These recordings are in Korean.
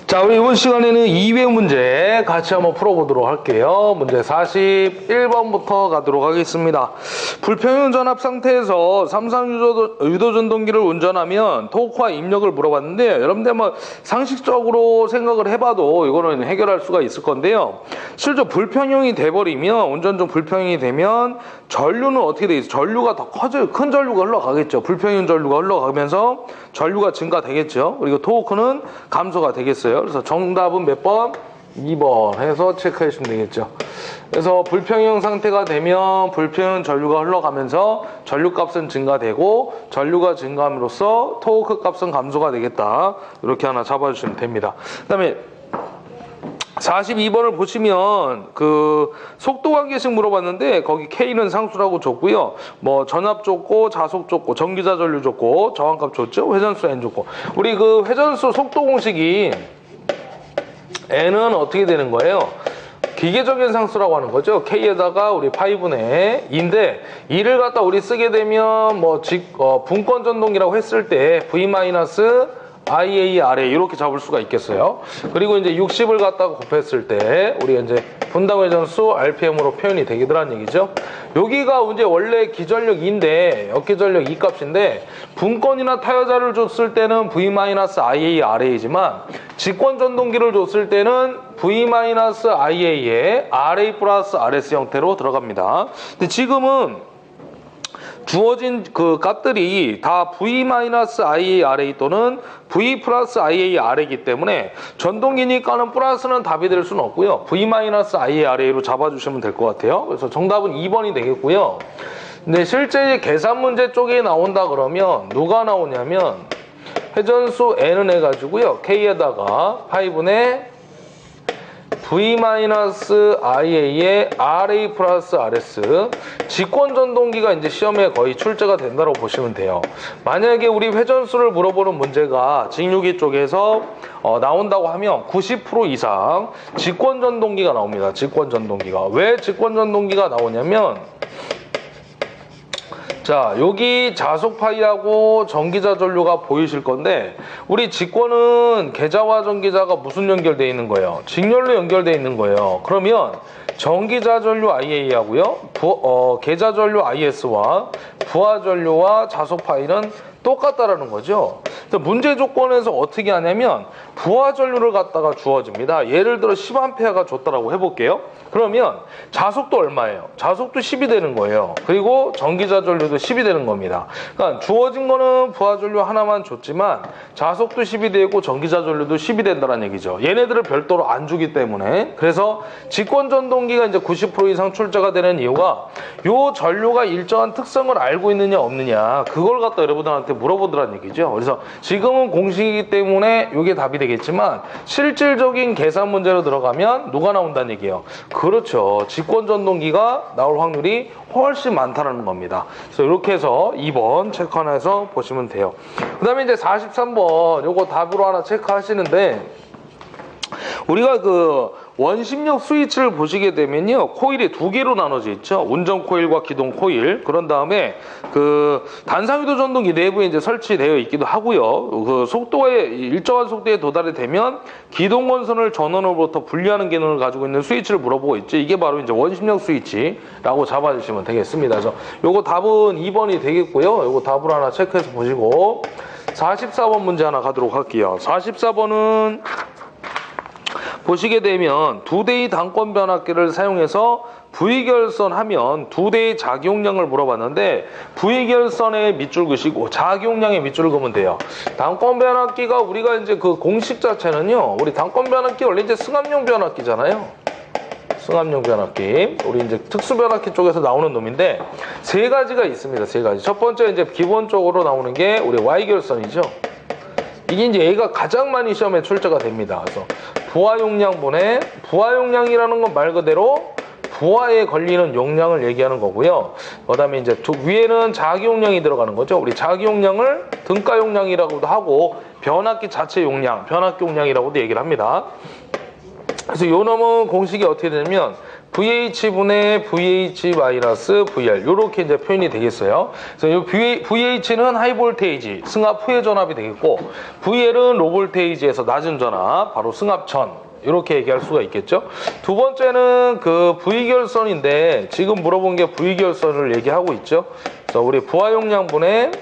자, 우리 이번 시간에는 2회 문제 같이 한번 풀어보도록 할게요. 문제 41번부터 가도록 하겠습니다. 불평형 전압 상태에서 삼성유도전동기를 운전하면 토크와 입력을 물어봤는데, 여러분들 뭐 상식적으로 생각을 해봐도 이거는 해결할 수가 있을 건데요. 실제 불평형이 돼버리면, 운전 중 불평형이 되면 전류는 어떻게 돼 있어요? 전류가 더 커져요. 큰 전류가 흘러가겠죠. 불평형 전류가 흘러가면서 전류가 증가되겠죠. 그리고 토크는 감소가 되겠어요. 그래서 정답은 몇 번? 2번 해서 체크해 주시면 되겠죠. 그래서 불평형 상태가 되면 불평형 전류가 흘러가면서 전류 값은 증가되고, 전류가 증가함으로써 토크 값은 감소가 되겠다. 이렇게 하나 잡아주시면 됩니다. 그 다음에 42번을 보시면 그 속도 관계식 물어봤는데, 거기 K는 상수라고 줬고요. 뭐 전압 줬고, 자속 줬고, 전기자 전류 줬고, 저항값 줬죠. 회전수 N 줬고. 우리 그 회전수 속도 공식이 N은 어떻게 되는 거예요? 기계적인 상수라고 하는 거죠. K에다가 우리 파이분의 2인데, 이를 갖다 우리 쓰게 되면 뭐 분권 전동기라고 했을 때 V-IARA 이렇게 잡을 수가 있겠어요. 그리고 이제 60을 갖다가 곱했을 때 우리 이제 분당 회전수 RPM으로 표현이 되더라는 얘기죠. 여기가 이제 원래 기전력 2인데 역기전력 2 값인데, 분권이나 타여자를 줬을 때는 V-IARA지만 직권 전동기를 줬을 때는 V-IA에 RA 플러스 RS 형태로 들어갑니다. 근데 지금은 주어진 그 값들이 다 V-IARA 또는 V 플러스 IAR이기 때문에 전동기니까는 플러스는 답이 될 수는 없고요. V-IARA로 잡아주시면 될 것 같아요. 그래서 정답은 2번이 되겠고요. 근데 실제 계산 문제 쪽에 나온다 그러면 누가 나오냐면 회전수 N은 해가지고요. K에다가 5분의 V-IA의 RA 플러스 RS, 직권 전동기가 이제 시험에 거의 출제가 된다고 보시면 돼요. 만약에 우리 회전수를 물어보는 문제가 직류기 쪽에서 나온다고 하면 90% 이상 직권 전동기가 나옵니다. 직권 전동기가. 왜 직권 전동기가 나오냐면, 자, 여기 자속파이하고 전기자 전류가 보이실 건데, 우리 직권은 계자와 전기자가 무슨 연결되어 있는 거예요? 직렬로 연결되어 있는 거예요. 그러면 전기자 전류 IA하고요, 계자 전류 IS와 부하 전류와 자속파이는 똑같다라는 거죠. 문제 조건에서 어떻게 하냐면 부하 전류를 갖다가 주어집니다. 예를 들어 10A가 줬다라고 해볼게요. 그러면 자속도 얼마예요? 자속도 10이 되는 거예요. 그리고 전기자 전류도 10이 되는 겁니다. 그러니까 주어진 거는 부하 전류 하나만 줬지만 자속도 10이 되고 전기자 전류도 10이 된다는 얘기죠. 얘네들을 별도로 안 주기 때문에. 그래서 직권 전동기가 이제 90% 이상 출제가 되는 이유가, 요 전류가 일정한 특성을 알고 있느냐 없느냐, 그걸 갖다 여러분들한테 물어보더라는 얘기죠. 그래서 지금은 공식이기 때문에 이게 답이 되겠지만, 실질적인 계산 문제로 들어가면 누가 나온다는 얘기예요? 그렇죠. 직권 전동기가 나올 확률이 훨씬 많다는 겁니다. 그래서 이렇게 해서 2번 체크 하나 해서 보시면 돼요. 그 다음에 이제 43번 요거 답으로 하나 체크하시는데, 우리가 그 원심력 스위치를 보시게 되면요, 코일이 두 개로 나눠져 있죠. 운전 코일과 기동 코일. 그런 다음에 그 단상유도 전동기 내부에 이제 설치되어 있기도 하고요. 그 속도에 일정한 속도에 도달이 되면 기동 건선을 전원으로부터 분리하는 기능을 가지고 있는 스위치를 물어보고 있죠. 이게 바로 이제 원심력 스위치라고 잡아주시면 되겠습니다. 그래서 요거 답은 2번이 되겠고요. 요거 답으로 하나 체크해서 보시고 44번 문제 하나 가도록 할게요. 44번은 보시게 되면 두 대의 단권 변압기를 사용해서 V결선하면 두 대의 자기용량을 물어봤는데, V결선의 밑줄 그시고 자기용량의 밑줄을 그으면 돼요. 단권 변압기가 우리가 이제 그 공식 자체는요, 우리 단권 변압기 원래 이제 승합용 변압기잖아요. 승합용 변압기. 우리 이제 특수 변압기 쪽에서 나오는 놈인데, 세 가지가 있습니다. 세 가지. 첫 번째 이제 기본적으로 나오는 게 우리 Y결선이죠. 이게 이제 얘가 가장 많이 시험에 출제가 됩니다. 그래서 부하 용량분의, 부하 용량이라는 건 말 그대로 부하에 걸리는 용량을 얘기하는 거고요. 그 다음에 이제 위에는 자기 용량이 들어가는 거죠. 우리 자기 용량을 등가 용량이라고도 하고, 변압기 자체 용량, 변압기 용량이라고도 얘기를 합니다. 그래서 요 놈은 공식이 어떻게 되냐면 VH분의 VH 마이너스 VR 이렇게 이제 표현이 되겠어요. 그래서 이 VH는 하이 볼테이지 승합 후의 전압이 되겠고 VL은 로 볼테이지에서 낮은 전압 바로 승합 전 이렇게 얘기할 수가 있겠죠. 두 번째는 그 V결선인데 지금 물어본 게 V결선을 얘기하고 있죠. 그래서 우리 부하 용량분의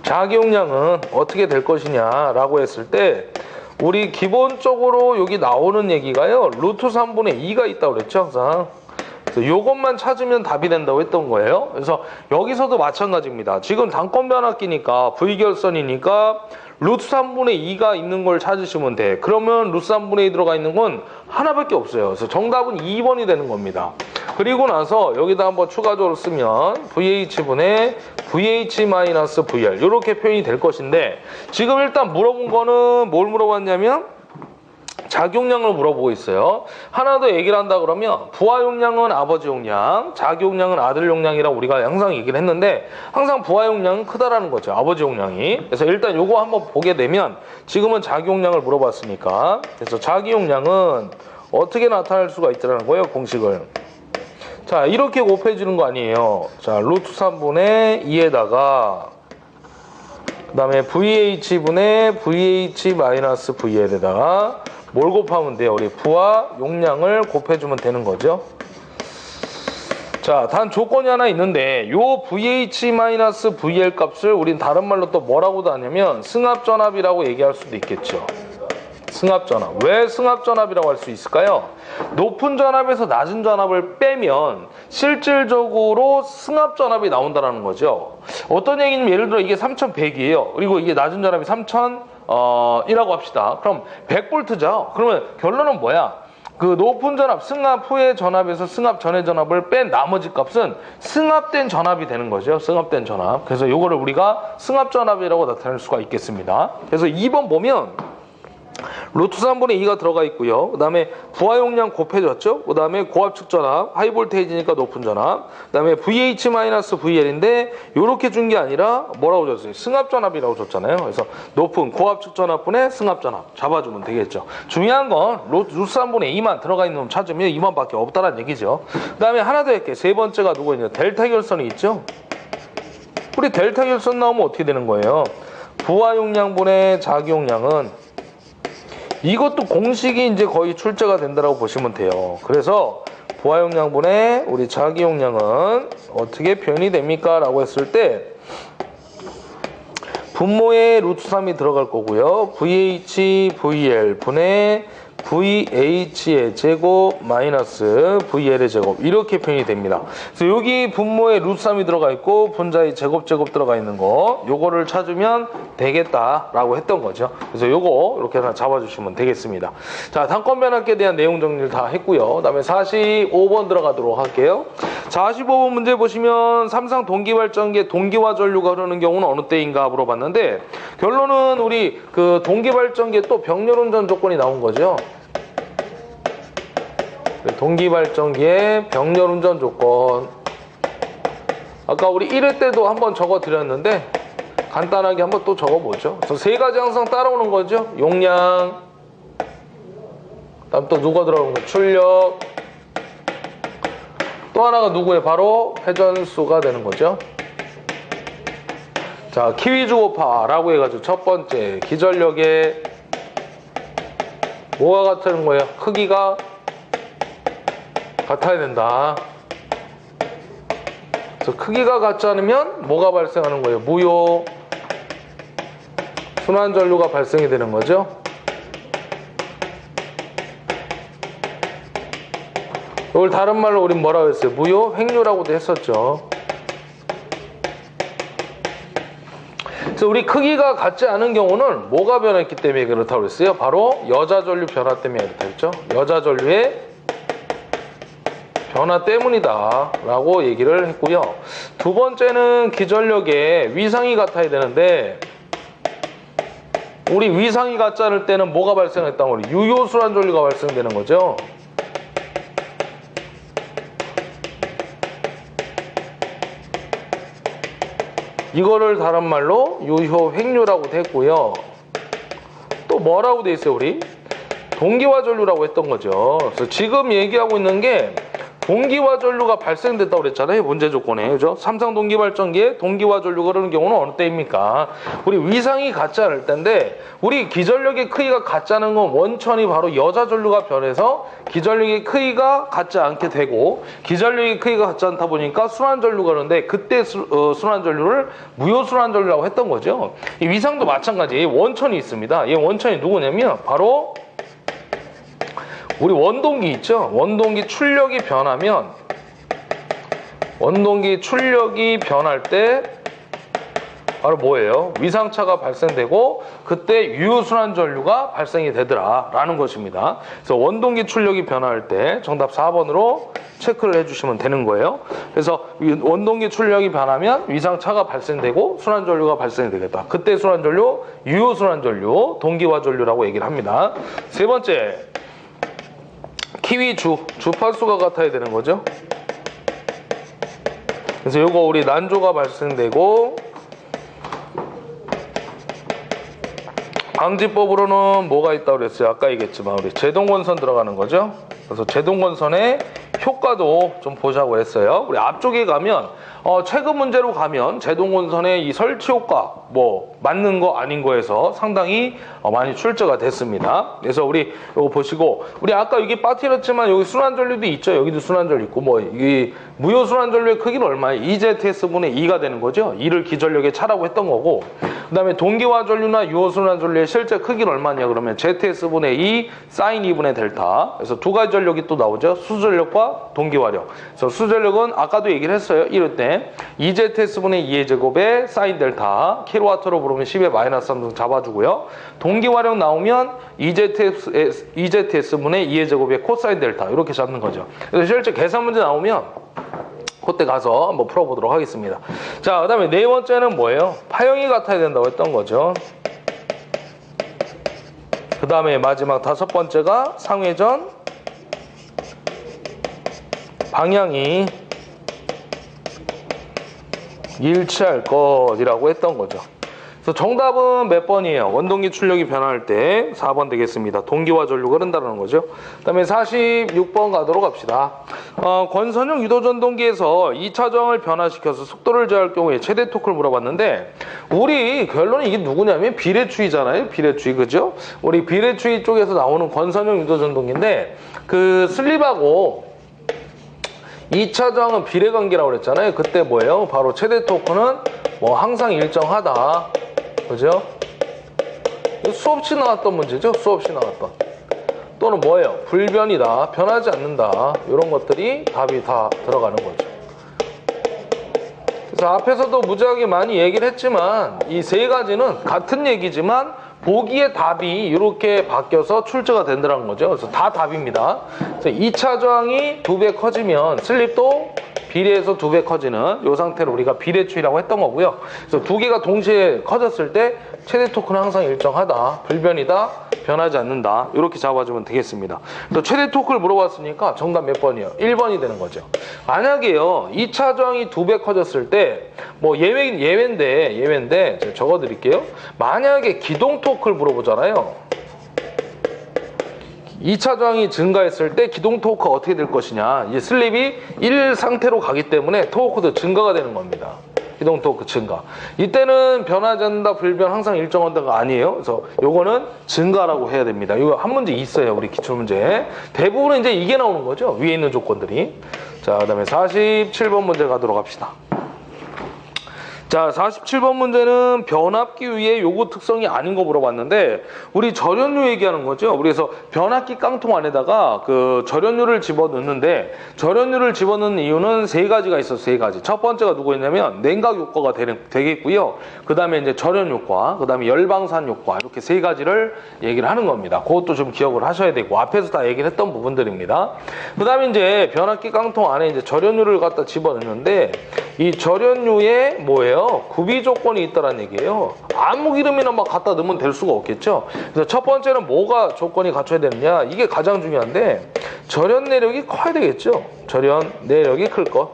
자기 용량은 어떻게 될 것이냐라고 했을 때 우리 기본적으로 여기 나오는 얘기가요. 루트 3분의 2가 있다고 그랬죠, 항상. 그래서 요것만 찾으면 답이 된다고 했던 거예요. 그래서 여기서도 마찬가지입니다. 지금 단권 변압기니까 V결선이니까 루트 3분의 2가 있는 걸 찾으시면 돼. 그러면 루트 3분의 2 들어가 있는 건 하나밖에 없어요. 그래서 정답은 2번이 되는 겁니다. 그리고 나서 여기다 한번 추가적으로 쓰면 VH분의 VH-VR 이렇게 표현이 될 것인데 지금 일단 물어본 거는 뭘 물어봤냐면 자기용량을 물어보고 있어요. 하나 더 얘기를 한다 그러면 부하 용량은 아버지 용량, 자기 용량은 아들 용량이라고 우리가 항상 얘기를 했는데 항상 부하 용량은 크다라는 거죠. 아버지 용량이. 그래서 일단 요거 한번 보게 되면 지금은 자기 용량을 물어봤으니까 그래서 자기 용량은 어떻게 나타낼 수가 있다는 거예요. 공식을. 자, 이렇게 곱해주는 거 아니에요. 자, 루트 3분의 2에다가 그 다음에 VH분의 VH-VL에다가 뭘 곱하면 돼요? 우리 부하 용량을 곱해주면 되는 거죠. 자, 단 조건이 하나 있는데 요 VH-VL 값을 우린 다른 말로 또 뭐라고도 하냐면 승합전압이라고 얘기할 수도 있겠죠. 승합전압. 왜 승합전압이라고 할 수 있을까요? 높은 전압에서 낮은 전압을 빼면 실질적으로 승합전압이 나온다는 거죠. 어떤 얘기냐면 예를 들어 이게 3100이에요. 그리고 이게 낮은 전압이 3000이라고 합시다. 그럼 100V죠. 그러면 결론은 뭐야? 그 높은 전압, 승합 후의 전압에서 승합 전의 전압을 뺀 나머지 값은 승합된 전압이 되는 거죠. 승합된 전압. 그래서 이거를 우리가 승합전압이라고 나타낼 수가 있겠습니다. 그래서 2번 보면 루트 3분의 2가 들어가 있고요. 그 다음에 부하 용량 곱해졌죠. 그 다음에 고압측 전압, 하이 볼테이지니까 높은 전압. 그 다음에 VH-VL인데 이렇게 준 게 아니라 뭐라고 줬어요? 승합 전압이라고 줬잖아요. 그래서 높은 고압측 전압분의 승합 전압 잡아주면 되겠죠. 중요한 건 루트 3분의 2만 들어가 있는 놈 찾으면 2만밖에 없다는 얘기죠. 그 다음에 하나 더 할게요. 세 번째가 누구 있냐? 델타 결선이 있죠. 우리 델타 결선 나오면 어떻게 되는 거예요? 부하 용량분의 자기 용량은 이것도 공식이 이제 거의 출제가 된다고 보시면 돼요. 그래서 부하 용량분의 우리 자기 용량은 어떻게 표현이 됩니까? 라고 했을 때 분모에 루트 3이 들어갈 거고요. VH, VL 분의 VH의 제곱 마이너스 VL의 제곱 이렇게 표현이 됩니다. 그래서 여기 분모에 루트 3이 들어가 있고 분자의 제곱 들어가 있는 거 요거를 찾으면 되겠다라고 했던 거죠. 그래서 요거 이렇게 하나 잡아주시면 되겠습니다. 자, 단권 변압기에 대한 내용 정리를 다 했고요. 그다음에 45번 들어가도록 할게요. 45번 문제 보시면 삼성 동기발전기에 동기화 전류가 흐르는 경우는 어느 때인가 물어봤는데 결론은 우리 그 동기발전기에 또 병렬운전 조건이 나온 거죠. 동기발전기의 병렬운전 조건 아까 우리 1회 때도 한번 적어 드렸는데 간단하게 한번 또 적어보죠. 그래서 세 가지 항상 따라오는 거죠. 용량, 다음 또 누가 들어오는 거? 출력, 또 하나가 누구예요? 바로 회전수가 되는 거죠. 자, 키위주고파라고 해가지고 첫 번째 기전력에 뭐가 같은 거예요? 크기가 같아야 된다. 그래서 크기가 같지 않으면 뭐가 발생하는 거예요? 무효 순환전류가 발생이 되는 거죠. 이걸 다른 말로 우린 뭐라고 했어요? 무효 횡류라고도 했었죠. 그래서 우리 크기가 같지 않은 경우는 뭐가 변했기 때문에 그렇다고 그랬어요? 바로 여자전류 변화 때문에 그렇다고 했죠. 여자전류의 변화 때문이다 라고 얘기를 했고요. 두 번째는 기전력에 위상이 같아야 되는데 우리 위상이 같지 않을 때는 뭐가 발생했다고 우리 유효순환전류가 발생되는 거죠. 이거를 다른 말로 유효 횡류라고도 했고요. 또 뭐라고 돼 있어요? 우리 동기화 전류라고 했던 거죠. 그래서 지금 얘기하고 있는 게 동기화 전류가 발생됐다고 그랬잖아요. 문제 조건에. 그죠? 삼성 동기발전기에 동기화 전류가 흐르는 경우는 어느 때입니까? 우리 위상이 같지 않을 때인데 우리 기전력의 크기가 같지 않은 건 원천이 바로 여자 전류가 변해서 기전력의 크기가 같지 않게 되고 기전력의 크기가 같지 않다 보니까 순환 전류가 그러는데 그때 순환 전류를 무효 순환 전류라고 했던 거죠. 이 위상도 마찬가지예요. 원천이 있습니다. 이 원천이 누구냐면 바로 우리 원동기 있죠? 원동기 출력이 변하면 원동기 출력이 변할 때 바로 뭐예요? 위상차가 발생되고 그때 유효순환 전류가 발생이 되더라 라는 것입니다. 그래서 원동기 출력이 변할 때 정답 4번으로 체크를 해주시면 되는 거예요. 그래서 원동기 출력이 변하면 위상차가 발생되고 순환 전류가 발생이 되겠다. 그때 순환 전류, 유효순환 전류, 동기화 전류라고 얘기를 합니다. 세 번째, 키위 주파수가 같아야 되는 거죠. 그래서 요거 우리 난조가 발생되고 방지법으로는 뭐가 있다고 그랬어요? 아까 얘기했지만 우리 제동건선 들어가는 거죠. 그래서 제동건선의 효과도 좀 보자고 했어요. 우리 앞쪽에 가면 최근 문제로 가면 제동건선의 이 설치 효과 뭐 맞는 거 아닌 거에서 상당히 많이 출제가 됐습니다. 그래서 우리 이거 보시고 우리 아까 여기 빠뜨렸지만 여기 순환전류도 있죠. 여기도 순환전류 있고 뭐 이 무효 순환전류의 크기는 얼마예요? EZS분의 2가 되는 거죠. 2를 기전력에 차라고 했던 거고 그 다음에 동기화 전류나 유효 순환전류의 실제 크기는 얼마냐 그러면 ZS분의 2 사인 2분의 델타. 그래서 두 가지 전력이 또 나오죠. 수전력과 동기화력. 그래서 수전력은 아까도 얘기를 했어요. 이럴 때 EZS분의 2의 제곱에 사인 델타 킬로와트로 부르면 10의 마이너스 3등 잡아주고요. 동기화력 나오면 EZS분의 2의 제곱에 코사인 델타 이렇게 잡는 거죠. 그래서 실제 계산 문제 나오면 그때 가서 한번 풀어보도록 하겠습니다. 자, 그 다음에 네 번째는 뭐예요? 파형이 같아야 된다고 했던 거죠. 그 다음에 마지막 다섯 번째가 상회전 방향이 일치할 것이라고 했던 거죠. 그래서 정답은 몇 번이에요? 원동기 출력이 변할 때 4번 되겠습니다. 동기화 전류가 흐른다는 거죠. 그 다음에 46번 가도록 합시다. 권선형 유도전동기에서 2차 저항을 변화시켜서 속도를 제어할 경우에 최대 토크를 물어봤는데 우리 결론이 이게 누구냐면 비례추이잖아요. 비례추이 그죠? 우리 비례추이 쪽에서 나오는 권선형 유도전동기인데 그 슬립하고 2차 저항은 비례관계라고 그랬잖아요. 그때 뭐예요? 바로 최대 토크는 뭐 항상 일정하다. 그죠? 수없이 나왔던 문제죠. 수없이 나왔던. 또는 뭐예요? 불변이다. 변하지 않는다. 이런 것들이 답이 다 들어가는 거죠. 그래서 앞에서도 무지하게 많이 얘기를 했지만 이 세 가지는 같은 얘기지만 보기의 답이 이렇게 바뀌어서 출제가 된다는 거죠. 그래서 다 답입니다. 그래서 2차 저항이 2배 커지면 슬립도 비례해서 2배 커지는 이 상태를 우리가 비례추이라고 했던 거고요. 그래서 두 개가 동시에 커졌을 때 최대 토크는 항상 일정하다, 불변이다, 변하지 않는다 이렇게 잡아주면 되겠습니다. 또 최대 토크를 물어봤으니까 정답 몇 번이에요? 1번이 되는 거죠. 만약에요 2차 저항이 2배 커졌을 때 뭐 예외인데 제가 적어드릴게요. 만약에 기동 토크를 물어보잖아요. 2차 저항이 증가했을 때 기동 토크가 어떻게 될 것이냐. 이 슬립이 1 상태로 가기 때문에 토크도 증가가 되는 겁니다. 기동 토크 증가. 이때는 변하지 않는다, 불변, 항상 일정한다가 아니에요. 그래서 요거는 증가라고 해야 됩니다. 이거 한 문제 있어요. 우리 기출문제. 대부분은 이제 이게 나오는 거죠. 위에 있는 조건들이. 자, 그 다음에 47번 문제 가도록 합시다. 자, 47번 문제는 변압기 위의 요구 특성이 아닌 거 물어봤는데 우리 절연유 얘기하는 거죠. 그래서 변압기 깡통 안에다가 그 절연유를 집어넣는데 절연유를 집어넣는 이유는 세 가지가 있어서 세 가지. 첫 번째가 누구였냐면 냉각 효과가 되겠고요. 그 다음에 이제 절연 효과, 그 다음에 열방산 효과 이렇게 세 가지를 얘기를 하는 겁니다. 그것도 좀 기억을 하셔야 되고 앞에서 다 얘기를 했던 부분들입니다. 그 다음에 이제 변압기 깡통 안에 이제 절연유를 갖다 집어넣는데 이 절연유에 뭐예요? 구비 조건이 있다는 얘기예요. 아무 기름이나 막 갖다 넣으면 될 수가 없겠죠. 그래서 첫 번째는 뭐가 조건이 갖춰야 되느냐? 이게 가장 중요한데 절연 내력이 커야 되겠죠. 절연 내력이 클 것.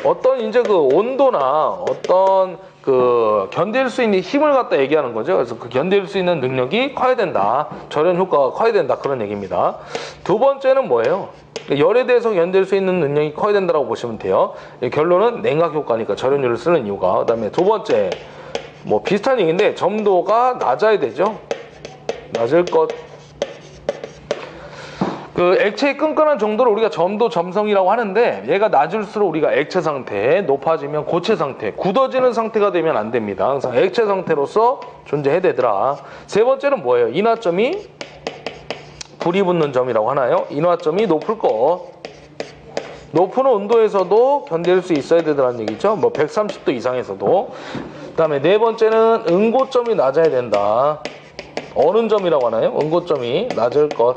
어떤 이제 그 온도나 어떤 그 견딜 수 있는 힘을 갖다 얘기하는 거죠. 그래서 그 견딜 수 있는 능력이 커야 된다. 절연 효과가 커야 된다. 그런 얘기입니다. 두 번째는 뭐예요? 열에 대해서 견딜 수 있는 능력이 커야 된다고 보시면 돼요. 결론은 냉각 효과니까 절연율을 쓰는 이유가. 그다음에 두 번째 뭐 비슷한 얘기인데 점도가 낮아야 되죠. 낮을 것. 그 액체의 끈끈한 정도를 우리가 점도 점성이라고 하는데 얘가 낮을수록 우리가 액체 상태, 높아지면 고체 상태, 굳어지는 상태가 되면 안 됩니다. 항상 액체 상태로서 존재해야 되더라. 세 번째는 뭐예요? 인화점이 불이 붙는 점이라고 하나요? 인화점이 높을 것. 높은 온도에서도 견딜 수 있어야 되더라는 얘기죠. 뭐 130도 이상에서도. 그 다음에 네 번째는 응고점이 낮아야 된다. 어느 점이라고 하나요? 응고점이 낮을 것.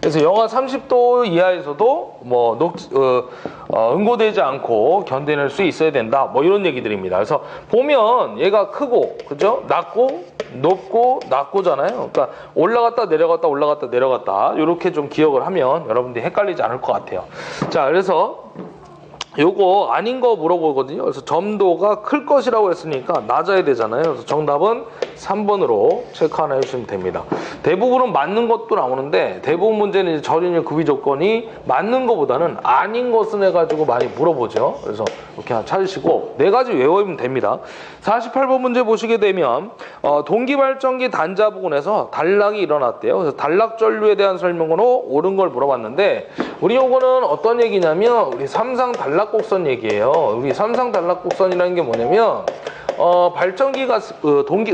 그래서 영하 30도 이하에서도 뭐 응고되지 않고 견뎌낼 수 있어야 된다. 뭐 이런 얘기들입니다. 그래서 보면 얘가 크고, 그죠? 낮고, 높고, 낮고잖아요. 그러니까 올라갔다 내려갔다 올라갔다 내려갔다 이렇게 좀 기억을 하면 여러분들이 헷갈리지 않을 것 같아요. 자, 그래서 요거 아닌 거 물어보거든요. 그래서 점도가 클 것이라고 했으니까 낮아야 되잖아요. 그래서 정답은 3번으로 체크 하나 해주시면 됩니다. 대부분은 맞는 것도 나오는데 대부분 문제는 이제 절연율 구비 조건이 맞는 것보다는 아닌 것은 해가지고 많이 물어보죠. 그래서 이렇게 하나 찾으시고 네 가지 외우면 됩니다. 48번 문제 보시게 되면 동기발전기 단자 부근에서 단락이 일어났대요. 그래서 단락전류에 대한 설명으로 옳은 걸 물어봤는데 우리 요거는 어떤 얘기냐면 우리 삼상 단락곡선 얘기예요. 우리 삼상 단락곡선이라는 게 뭐냐면 발전기가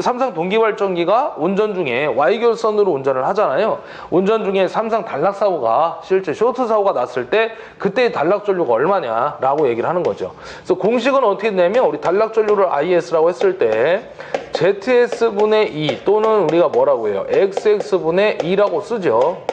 삼상 동기발전기가 운전 중에 Y결선으로 운전을 하잖아요. 운전 중에 삼상 단락 사고가 실제 쇼트 사고가 났을 때 그때의 단락 전류가 얼마냐라고 얘기를 하는 거죠. 그래서 공식은 어떻게 되냐면 우리 단락 전류를 IS라고 했을 때 ZS분의 2 또는 우리가 뭐라고 해요? XX분의 2라고 쓰죠.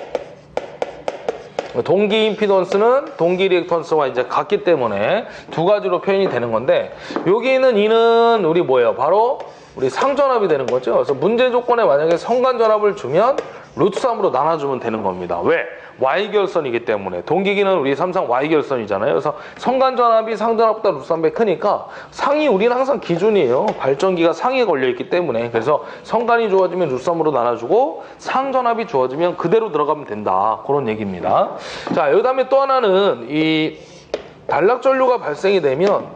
동기 임피던스는 동기 리액턴스와 이제 같기 때문에 두 가지로 표현이 되는 건데 여기 있는 2는 우리 뭐예요? 바로 우리 상전압이 되는 거죠. 그래서 문제 조건에 만약에 성간전압을 주면 루트 3으로 나눠주면 되는 겁니다. 왜? Y결선이기 때문에. 동기기는 우리 삼상 Y결선이잖아요. 그래서 성간전압이 상전압보다 루트 3배 크니까 상이 우리는 항상 기준이에요. 발전기가 상에 걸려있기 때문에. 그래서 성간이 좋아지면 루트 3으로 나눠주고 상전압이 좋아지면 그대로 들어가면 된다. 그런 얘기입니다. 자, 그 다음에 또 하나는 이 단락전류가 발생이 되면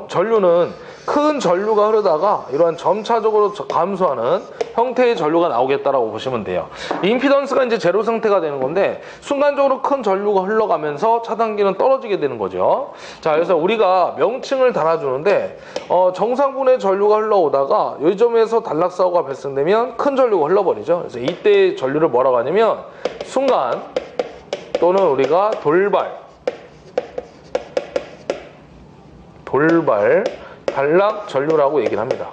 전류는 큰 전류가 흐르다가 이러한 점차적으로 감소하는 형태의 전류가 나오겠다라고 보시면 돼요. 임피던스가 이제 제로 상태가 되는 건데 순간적으로 큰 전류가 흘러가면서 차단기는 떨어지게 되는 거죠. 자, 그래서 우리가 명칭을 달아주는데 정상분의 전류가 흘러오다가 이 점에서 단락사고가 발생되면 큰 전류가 흘러버리죠. 그래서 이때 전류를 뭐라고 하냐면 순간 또는 우리가 돌발 단락 전류라고 얘기를 합니다.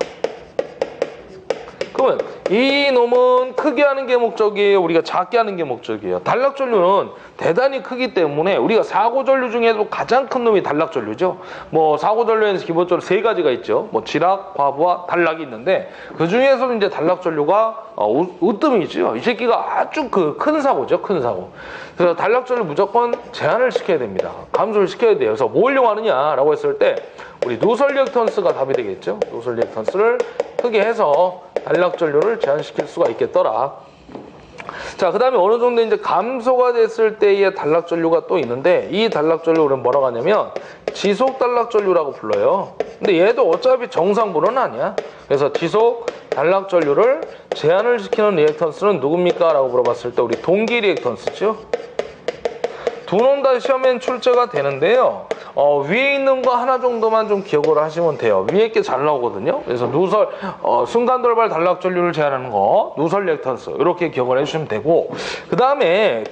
그러면 이 놈은 크게 하는 게 목적이에요? 우리가 작게 하는 게 목적이에요? 단락 전류는 대단히 크기 때문에 우리가 사고 전류 중에도 가장 큰 놈이 단락 전류죠. 뭐 사고 전류에는 기본적으로 세 가지가 있죠. 뭐 지락, 과부하, 단락이 있는데 그 중에서도 이제 단락 전류가 으뜸이죠. 이 새끼가 아주 큰 사고죠. 큰 사고. 그래서 단락 전류 무조건 제한을 시켜야 됩니다. 감소를 시켜야 돼요. 그래서 뭐 하려고 하느냐라고 했을 때 우리 누설 리액턴스가 답이 되겠죠. 누설 리액턴스를 크게 해서 단락 전류를 제한시킬 수가 있겠더라. 자, 그 다음에 어느 정도 이제 감소가 됐을 때의 단락 전류가 또 있는데 이 단락 전류 우리는 뭐라고 하냐면 지속 단락 전류라고 불러요. 근데 얘도 어차피 정상분은 아니야. 그래서 지속 단락 전류를 제한을 시키는 리액턴스는 누굽니까? 라고 물어봤을 때 우리 동기 리액턴스죠. 두 놈 다 시험엔 출제가 되는데요. 위에 있는 거 하나 정도만 좀 기억을 하시면 돼요. 위에 게 잘 나오거든요. 그래서 누설, 순간돌발 단락 전류를 제한하는 거, 누설 리액턴스 이렇게 기억을 해주시면 되고, 그 다음에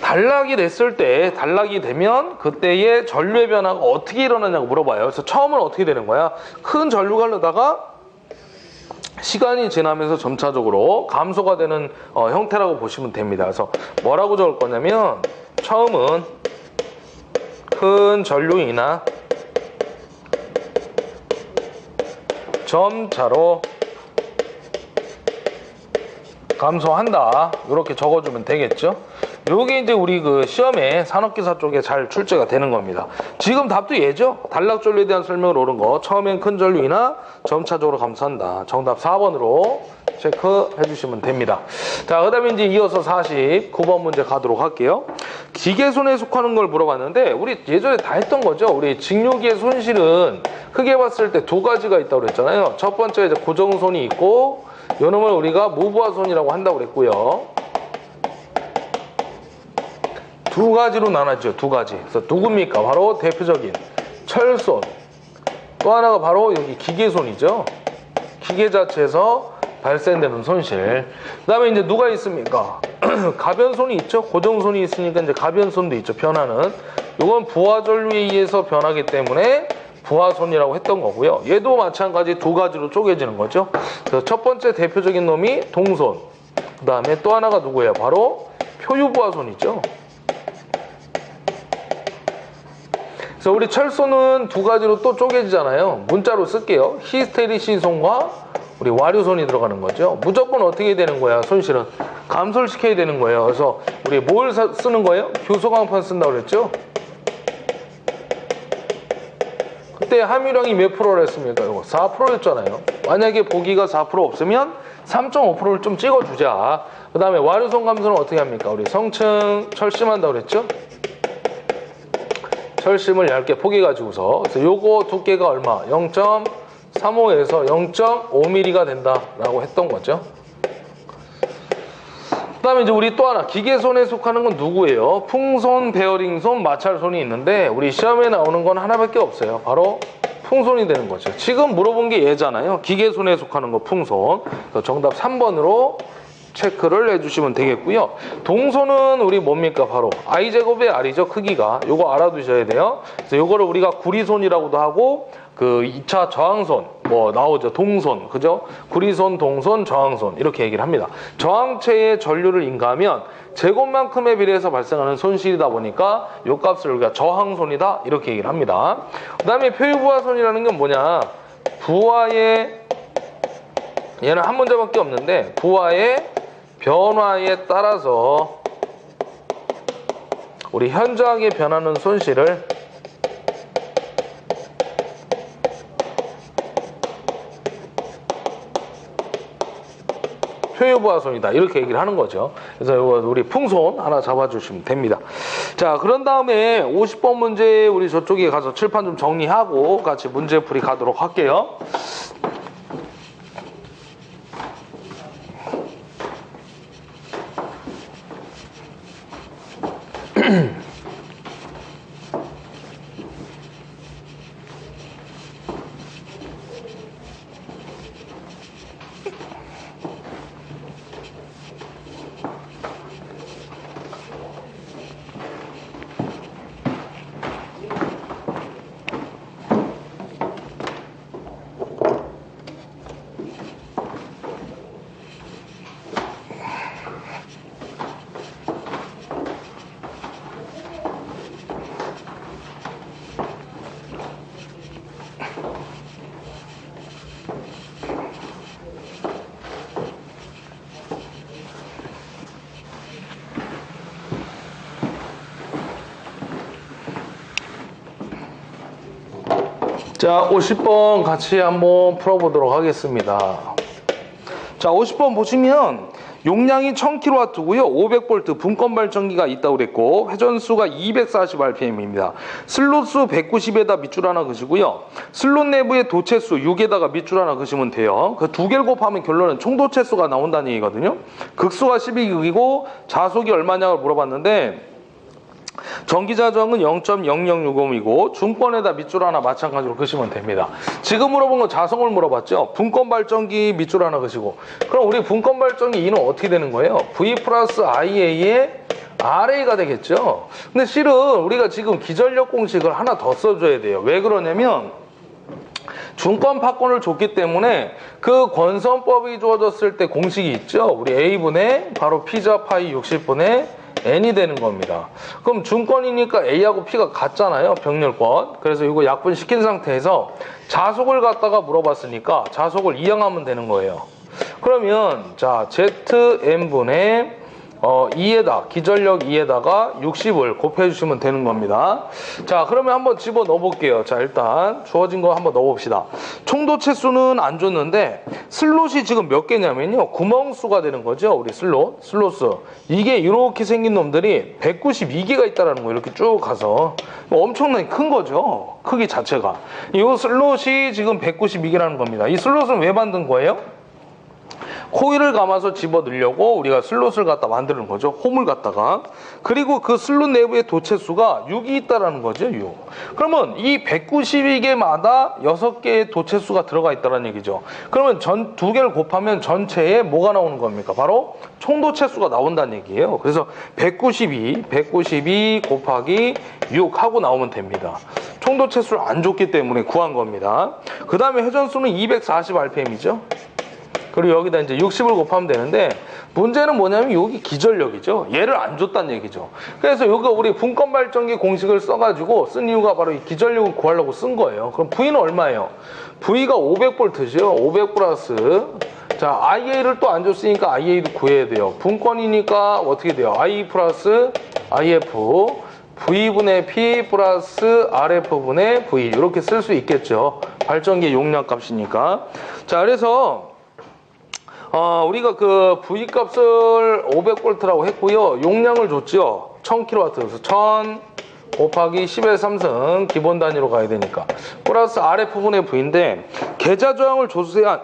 단락이 됐을 때, 단락이 되면 그때의 전류의 변화가 어떻게 일어나냐고 물어봐요. 그래서 처음은 어떻게 되는 거야? 큰 전류가 흐르다가 시간이 지나면서 점차적으로 감소가 되는 형태라고 보시면 됩니다. 그래서 뭐라고 적을 거냐면 처음은 큰 전류이나 점차로 감소한다. 이렇게 적어주면 되겠죠. 요게 이제 우리 그 시험에 산업기사 쪽에 잘 출제가 되는 겁니다. 지금 답도 얘죠. 단락전류에 대한 설명을 옳은 거. 처음엔 큰 전류이나 점차적으로 감소한다. 정답 4번으로 체크해 주시면 됩니다. 자, 그 다음에 이제 이어서 49번 문제 가도록 할게요. 기계손에 속하는 걸 물어봤는데 우리 예전에 다 했던 거죠. 우리 직류기의 손실은 크게 봤을 때 두 가지가 있다고 그랬잖아요. 첫 번째 이제 고정손이 있고 요 놈을 우리가 무부하손이라고 한다고 그랬고요. 두 가지로 나눴죠. 두 가지. 그래서 누굽니까? 바로 대표적인 철손. 또 하나가 바로 여기 기계손이죠. 기계 자체에서 발생되는 손실. 그 다음에 이제 누가 있습니까? 가변손이 있죠. 고정손이 있으니까 이제 가변손도 있죠. 변화는. 이건 부하전류에 의해서 변하기 때문에 부하손이라고 했던 거고요. 얘도 마찬가지 두 가지로 쪼개지는 거죠. 그래서 첫 번째 대표적인 놈이 동손. 그 다음에 또 하나가 누구예요? 바로 표유부하손이죠. 그래서 우리 철손은 두 가지로 또 쪼개지잖아요. 문자로 쓸게요. 히스테리시손과 우리 와류손이 들어가는 거죠. 무조건 어떻게 되는 거야? 손실은 감소를 시켜야 되는 거예요. 그래서 우리 뭘 쓰는 거예요? 교소강판 쓴다고 그랬죠? 그때 함유량이 몇 프로를 했습니까? 이거 4%였잖아요. 만약에 보기가 4% 없으면 3.5%를 좀 찍어주자. 그 다음에 와류손 감소는 어떻게 합니까? 우리 성층 철심한다고 그랬죠? 철심을 얇게 포개가지고서 그래서 요거 두께가 얼마? 0.35에서 0.5mm가 된다라고 했던 거죠. 그 다음에 이제 우리 또 하나 기계손에 속하는 건 누구예요? 풍손, 베어링손, 마찰손이 있는데 우리 시험에 나오는 건 하나밖에 없어요. 바로 풍손이 되는 거죠. 지금 물어본 게 얘잖아요. 기계손에 속하는 거 풍손. 그래서 정답 3번으로 체크를 해주시면 되겠고요. 동손은 우리 뭡니까? 바로 i제곱의 r이죠. 크기가. 요거 알아두셔야 돼요. 그래서 요거를 우리가 구리손이라고도 하고 그 2차 저항손 뭐 나오죠. 동손. 그죠? 구리손, 동손, 저항손 이렇게 얘기를 합니다. 저항체에 전류를 인가하면 제곱만큼에 비례해서 발생하는 손실이다 보니까 요 값을 우리가 저항손이다 이렇게 얘기를 합니다. 그 다음에 표유부하손이라는 건 뭐냐? 부하의 얘는 한 문제밖에 없는데 부하의 변화에 따라서 우리 현저하게 변하는 손실을 표유부하손이다 이렇게 얘기를 하는 거죠. 그래서 이거 우리 풍손 하나 잡아주시면 됩니다. 자, 그런 다음에 50번 문제 우리 저쪽에 가서 칠판 좀 정리하고 같이 문제풀이 가도록 할게요. 자, 50번 같이 한번 풀어보도록 하겠습니다. 자, 50번 보시면 용량이 1000kW고요. 500V 분권 발전기가 있다고 그랬고 회전수가 240rpm입니다. 슬롯수 190에다 밑줄 하나 그시고요. 슬롯 내부의 도체수 6에다가 밑줄 하나 그시면 돼요. 그 두 개를 곱하면 결론은 총도체수가 나온다는 얘기거든요. 극수가 12극이고 자속이 얼마냐고 물어봤는데 전기자정은 0.0060이고 중권에다 밑줄 하나 마찬가지로 그시면 됩니다. 지금 물어본 건 자성을 물어봤죠. 분권 발전기 밑줄 하나 그시고 그럼 우리 분권 발전기 E는 어떻게 되는 거예요? V 플러스 IA의 RA가 되겠죠. 근데 실은 우리가 지금 기전력 공식을 하나 더 써줘야 돼요. 왜 그러냐면 중권 파권을 줬기 때문에 그 권선법이 주어졌을 때 공식이 있죠. 우리 A분의 바로 P자 파이 60분의 N이 되는 겁니다. 그럼 중권이니까 A하고 P가 같잖아요. 병렬권. 그래서 이거 약분시킨 상태에서 자속을 갖다가 물어봤으니까 자속을 이항하면 되는 거예요. 그러면 자 ZN분의 기전력 2에다가 60을 곱해주시면 되는 겁니다. 자, 그러면 한번 집어 넣어볼게요. 자, 일단 주어진 거 한번 넣어봅시다. 총도체 수는 안 줬는데 슬롯이 지금 몇 개냐면요. 구멍수가 되는 거죠. 우리 슬롯수. 이게 이렇게 생긴 놈들이 192개가 있다는 거예요. 이렇게 쭉 가서. 엄청나게 큰 거죠. 크기 자체가. 이 슬롯이 지금 192개라는 겁니다. 이 슬롯은 왜 만든 거예요? 코일을 감아서 집어 넣으려고 우리가 슬롯을 갖다 만드는 거죠. 홈을 갖다가. 그리고 그 슬롯 내부에 도체수가 6이 있다는 거죠. 6. 그러면 이 192개마다 6개의 도체수가 들어가 있다는 얘기죠. 그러면 두 개를 곱하면 전체에 뭐가 나오는 겁니까? 바로 총도체수가 나온다는 얘기예요. 그래서 192 곱하기 6 하고 나오면 됩니다. 총도체수를 안 줬기 때문에 구한 겁니다. 그 다음에 회전수는 240rpm이죠. 그리고 여기다 이제 60을 곱하면 되는데, 문제는 뭐냐면 여기 기전력이죠. 얘를 안 줬다는 얘기죠. 그래서 여기 우리 분권 발전기 공식을 써가지고 쓴 이유가 바로 이 기전력을 구하려고 쓴 거예요. 그럼 V는 얼마예요? V가 500V죠. 500 플러스. 자, IA를 또 안 줬으니까 IA도 구해야 돼요. 분권이니까 어떻게 돼요? I 플러스 IF. V분의 P 플러스 RF분의 V. 이렇게 쓸 수 있겠죠. 발전기 용량 값이니까. 자, 그래서 우리가 그 V 값을 500V라고 했고요. 용량을 줬죠. 1000kW. 그래서 1000 곱하기 10의 3승 기본 단위로 가야 되니까. 플러스 RF분의 V인데, 계좌 저항을 줬어요? 안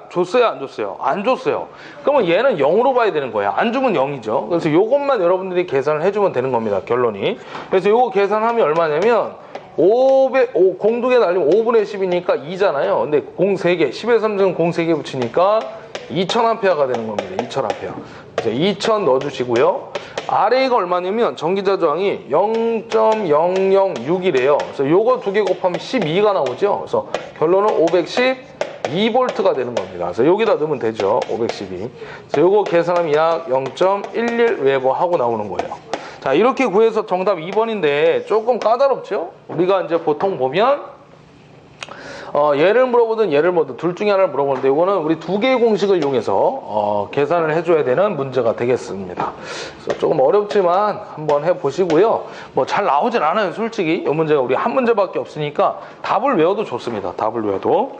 줬어요? 안 줬어요. 그러면 얘는 0으로 봐야 되는 거예요. 안 주면 0이죠. 그래서 요것만 여러분들이 계산을 해주면 되는 겁니다. 결론이. 그래서 요거 계산하면 얼마냐면, 공두개 날리면 5분의 10이니까 2잖아요. 근데 공 3개, 10의 3승 공 3개 붙이니까 2000A가 되는 겁니다. 2000A. 이제 2000 넣어주시고요. RA가 얼마냐면 전기자 저항이 0.006이래요. 그래서 요거 두 개 곱하면 12가 나오죠. 그래서 결론은 512V가 되는 겁니다. 그래서 여기다 넣으면 되죠. 512. 그래서 요거 계산하면 약 0.11웨버 하고 나오는 거예요. 자, 이렇게 구해서 정답 2번인데 조금 까다롭죠? 우리가 이제 보통 보면 얘를 물어보든 얘를 물어보든 둘 중에 하나를 물어보는데, 이거는 우리 두 개의 공식을 이용해서 계산을 해줘야 되는 문제가 되겠습니다. 그래서 조금 어렵지만 한번 해보시고요. 뭐 잘 나오진 않아요, 솔직히. 이 문제가 우리 한 문제밖에 없으니까 답을 외워도 좋습니다. 답을 외워도.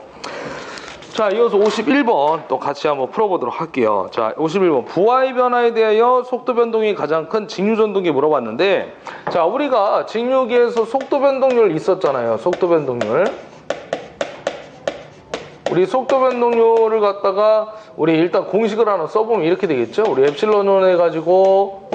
자, 이어서 51번 또 같이 한번 풀어보도록 할게요. 자, 51번. 부하의 변화에 대하여 속도 변동이 가장 큰 직류 전동기 물어봤는데, 자, 우리가 직류기에서 속도 변동률 있었잖아요. 속도 변동률. 우리 속도 변동률을 갖다가 우리 일단 공식을 하나 써보면 이렇게 되겠죠. 우리 엡실론을 해가지고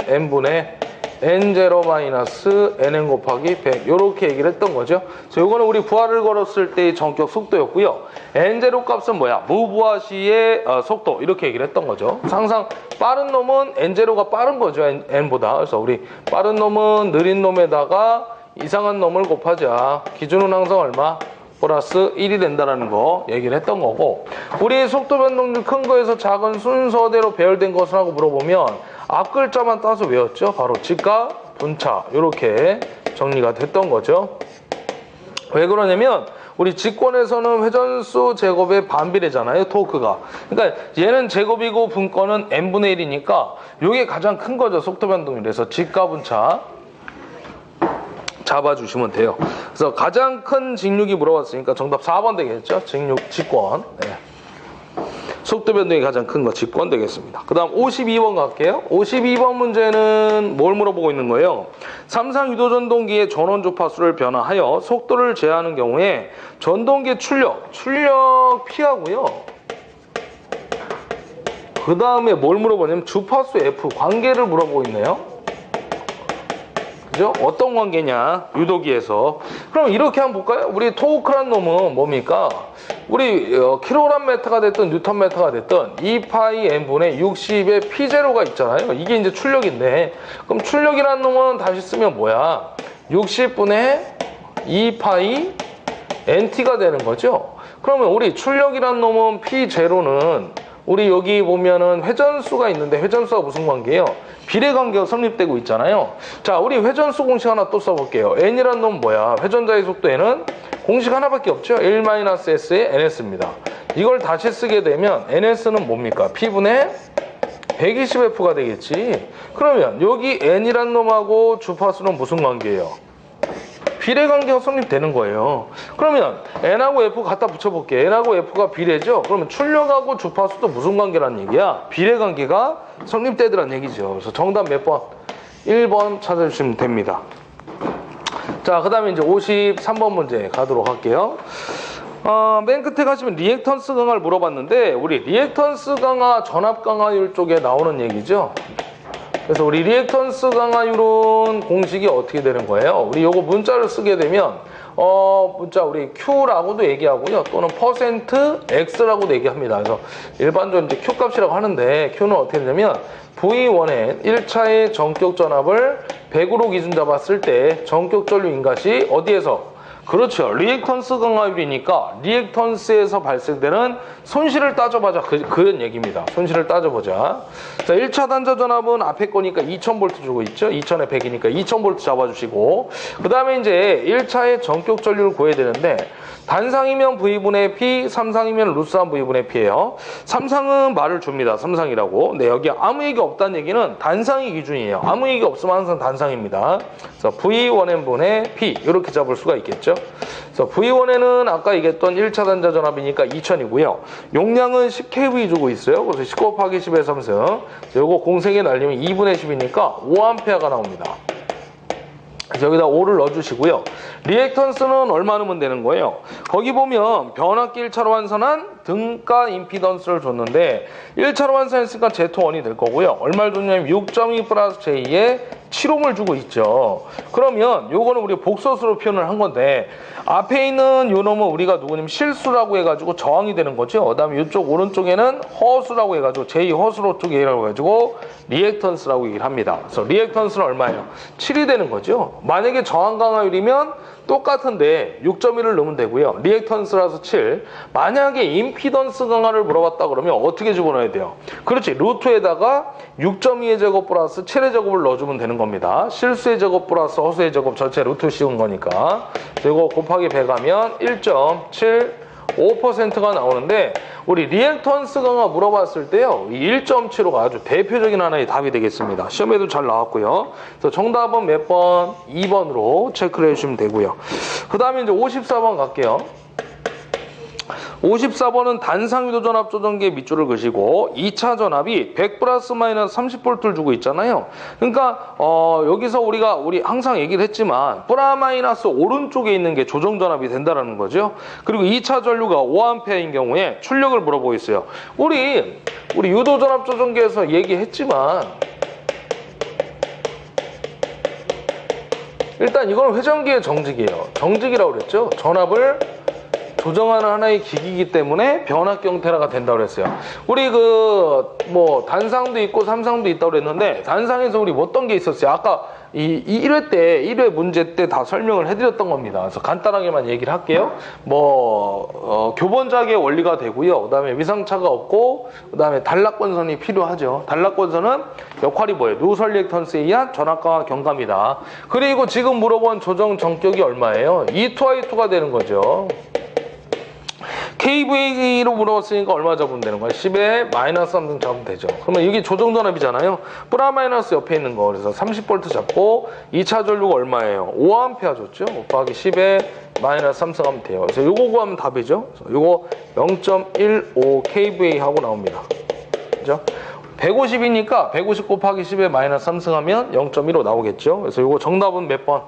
n분의 n0-nn 곱하기 100 이렇게 얘기를 했던 거죠. 그래서 이거는 우리 부하를 걸었을 때의 전격 속도였고요. n0 값은 무부하 시의 속도 이렇게 얘기를 했던 거죠. 항상 빠른 놈은 n0가 빠른 거죠. n보다. 그래서 우리 빠른 놈은 느린 놈에다가 이상한 놈을 곱하자. 기준은 항상 얼마? 플러스 1이 된다는 거 얘기를 했던 거고, 우리 속도 변동률 큰 거에서 작은 순서대로 배열된 것을 하고 물어보면 앞 글자만 따서 외웠죠. 바로 직가, 분차 이렇게 정리가 됐던 거죠. 왜 그러냐면 우리 직권에서는 회전수 제곱의 반비례잖아요. 토크가. 그러니까 얘는 제곱이고 분권은 n분의 1이니까 이게 가장 큰 거죠. 속도 변동률에서 직가, 분차 잡아주시면 돼요. 그래서 가장 큰 직류기 물어봤으니까 정답 4번 되겠죠? 직권. 네. 속도 변동이 가장 큰 거 직권 되겠습니다. 그 다음 52번 갈게요. 52번 문제는 뭘 물어보고 있는 거예요? 삼상 유도 전동기의 전원 주파수를 변화하여 속도를 제어하는 경우에 전동기의 출력 P하고요. 그 다음에 뭘 물어보냐면 주파수 F 관계를 물어보고 있네요. 어떤 관계냐, 유도기에서. 그럼 이렇게 한번 볼까요? 우리 토크란 놈은 뭡니까? 우리 킬로그램/m가 됐든 뉴턴/m가 됐든 2파이 n분의 60의 P0가 있잖아요. 이게 이제 출력인데, 그럼 출력이라는 놈은 다시 쓰면 뭐야? 60분의 2파이 nt가 되는 거죠. 그러면 우리 출력이라는 놈은 P0는 우리 여기 보면은 회전수가 있는데, 회전수가 무슨 관계예요? 비례관계가 성립되고 있잖아요. 자, 우리 회전수 공식 하나 또 써볼게요. n이라는 놈은 뭐야? 회전자의 속도 n은 공식 하나밖에 없죠. 1-s의 ns입니다. 이걸 다시 쓰게 되면 ns는 뭡니까? p분의 120F가 되겠지. 그러면 여기 N이란 놈하고 주파수는 무슨 관계예요? 비례관계가 성립되는 거예요. 그러면 N하고 F 갖다 붙여볼게. N하고 F가 비례죠? 그러면 출력하고 주파수도 무슨 관계란 얘기야? 비례관계가 성립되더란 얘기죠. 그래서 정답 몇 번? 1번 찾아주시면 됩니다. 자, 그 다음에 이제 53번 문제 가도록 할게요. 맨 끝에 가시면 리액턴스 강화를 물어봤는데, 우리 리액턴스 강화, 전압 강화율 쪽에 나오는 얘기죠. 그래서 우리 리액턴스 강화율은 공식이 어떻게 되는 거예요? 우리 요거 문자를 쓰게 되면 문자 우리 Q라고도 얘기하고요. 또는 %X라고도 얘기합니다. 그래서 일반적으로 이제 Q 값이라고 하는데, Q는 어떻게 되냐면 V1의 1차의 전격 전압을 100으로 기준 잡았을 때 전격 전류 인가시 어디에서? 그렇죠. 리액턴스 강화율이니까 리액턴스에서 발생되는 손실을 따져보자. 그런 얘기입니다. 손실을 따져보자. 자, 1차 단자 전압은 앞에 거니까 2000V 주고 있죠. 2000에 100이니까 2000V 잡아주시고, 그 다음에 이제 1차의 전격 전류를 구해야 되는데, 단상이면 V분의 P, 삼상이면 루스한 V분의 P예요. 삼상은 말을 줍니다. 삼상이라고. 네, 여기 아무 얘기 없다는 얘기는 단상이 기준이에요. 아무 얘기 없으면 항상 단상입니다. 그래서 V1N분의 P 이렇게 잡을 수가 있겠죠. 그래서 V1N은 아까 얘기했던 1차 단자 전압이니까 2000이고요. 용량은 10kV 주고 있어요. 그래서 19 곱하기 10의 3승. 요거 공색에 날리면 2분의 10이니까 5A가 나옵니다. 여기다 5를 넣어주시고요. 리액턴스는 얼마 넣으면 되는 거예요? 거기 보면 변압기 1차로 환산한 등가 임피던스를 줬는데, 1차로 환산했으니까 Z1이 될 거고요. 얼마를 줬냐면 6.2 플러스 J에 7옴을 주고 있죠. 그러면 요거는 우리 복소수로 표현을 한 건데, 앞에 있는 요 놈은 우리가 누구냐면 실수라고 해가지고 저항이 되는 거죠. 그 다음에 이쪽 오른쪽에는 허수라고 해가지고 J 허수로 쪽이라고 해가지고 리액턴스라고 얘기를 합니다. 그래서 리액턴스는 얼마예요? 7이 되는 거죠. 만약에 저항 강화율이면 똑같은데 6.1을 넣으면 되고요. 리액턴스라서 7. 만약에 임피던스 강화를 물어봤다 그러면 어떻게 집어넣어야 돼요? 그렇지. 루트에다가 6.2의 제곱 플러스 7의 제곱을 넣어주면 되는 겁니다. 실수의 제곱 플러스 허수의 제곱 전체 루트 씌운 거니까. 그리고 곱하기 100하면 1.75%가 나오는데, 우리 리액턴스 강화 물어봤을 때요, 이 1.75가 아주 대표적인 하나의 답이 되겠습니다. 시험에도 잘 나왔고요. 그래서 정답은 몇 번? 2번으로 체크를 해주시면 되고요. 그 다음에 이제 54번 갈게요. 54번은 단상 유도 전압 조정기의 밑줄을 그시고 2차 전압이 100 플러스 마이너스 30V를 주고 있잖아요. 그러니까 여기서 우리 항상 얘기를 했지만 플라 마이너스 오른쪽에 있는 게 조정 전압이 된다라는 거죠. 그리고 2차 전류가 5A인 경우에 출력을 물어보고 있어요. 우리 유도 전압 조정기에서 얘기했지만, 일단 이건 회전기의 정직이에요. 정직이라고 그랬죠. 전압을 조정하는 하나의 기기이기 때문에 변압경 테라가 된다고 그랬어요. 우리 단상도 있고 삼상도 있다고 그랬는데, 단상에서 우리 어떤 게 있었어요? 아까 이 1회 때, 1회 문제 때 다 설명을 해드렸던 겁니다. 그래서 간단하게만 얘기를 할게요. 교본작의 원리가 되고요. 그 다음에 위상차가 없고, 그 다음에 단락권선이 필요하죠. 단락권선은 역할이 뭐예요? 누설 리액턴스에 의한 전압과 경감이다. 그리고 지금 물어본 조정 전격이 얼마예요? E2I2가 되는 거죠. KV로 물어봤으니까 얼마 잡으면 되는 거야? 10에 마이너스 3등 잡으면 되죠. 그러면 이게 조정 전압이잖아요. 플라 마이너스 옆에 있는 거. 그래서 30V 잡고 2차 전류가 얼마예요? 5A 줬죠. 곱하기 10에 마이너스 3승 하면 돼요. 그래서 요거 구하면 답이죠. 요거 0.15 kVA 하고 나옵니다. 그죠? 150이니까 150 곱하기 10에 마이너스 3승 하면 0.15 나오겠죠. 그래서 요거 정답은 몇 번?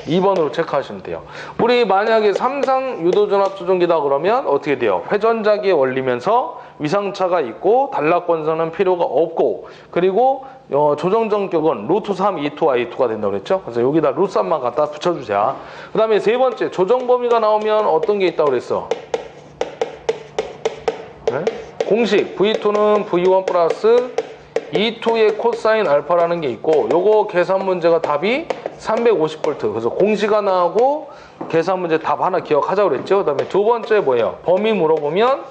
2번으로 체크하시면 돼요. 우리 만약에 삼상 유도전압 조정기다 그러면 어떻게 돼요? 회전자기에 원리면서 위상차가 있고 단락권선은 필요가 없고, 그리고 조정 전격은 루트 3 E2I2가 된다고 그랬죠? 그래서 여기다 루트 3만 갖다 붙여주자. 그 다음에 세 번째 조정 범위가 나오면 어떤 게 있다고 그랬어? 네? 공식 V2는 V1 플러스 E2의 코사인 알파라는 게 있고, 요거 계산 문제가 답이 350V. 그래서 공식 하나 하고 계산 문제 답 하나 기억하자고 그랬죠. 그 다음에 두 번째 뭐예요? 범위 물어보면,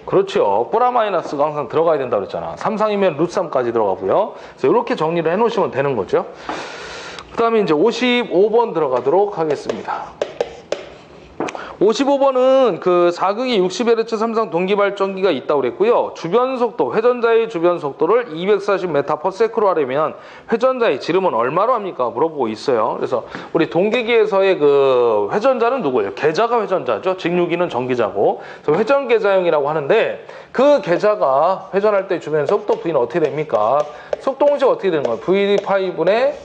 그렇죠, 플라 마이너스가 항상 들어가야 된다고 그랬잖아. 삼상이면 루트 3까지 들어가고요. 그래서 이렇게 정리를 해 놓으시면 되는 거죠. 그 다음에 이제 55번 들어가도록 하겠습니다. 55번은 그 4극이 60Hz 삼성 동기발전기가 있다고 그랬고요. 주변 속도, 회전자의 주변 속도를 240m/s로 하려면 회전자의 지름은 얼마로 합니까? 물어보고 있어요. 그래서 우리 동기기에서의 그 회전자는 누구예요? 계자가 회전자죠. 직류기는 전기자고. 그래서 회전계자형이라고 하는데 그 계자가 회전할 때 주변 속도 V는 어떻게 됩니까? 속도 공식 어떻게 되는 거예요? V 파이분의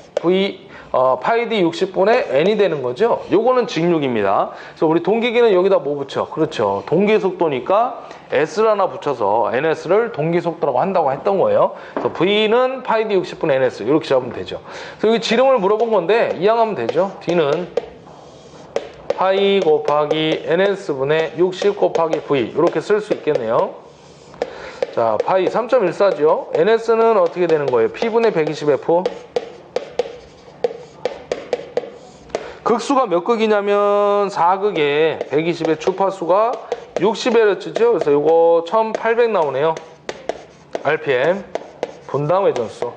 파이 D 60분의 N이 되는 거죠. 요거는 직육입니다. 그래서 우리 동기기는 여기다 뭐 붙여? 그렇죠. 동기 속도니까 S를 하나 붙여서 NS를 동기 속도라고 한다고 했던 거예요. 그래서 V는 파이 D 60분의 NS 이렇게 잡으면 되죠. 그래서 여기 지름을 물어본 건데 이항하면 되죠. D는 파이 곱하기 NS분의 60 곱하기 V 이렇게 쓸 수 있겠네요. 자, 파이 3.14죠. NS는 어떻게 되는 거예요? P분의 120F. 극수가 몇 극이냐면 4극에 120의 주파수가 60Hz죠. 그래서 이거 1800 나오네요. RPM 분당 회전수.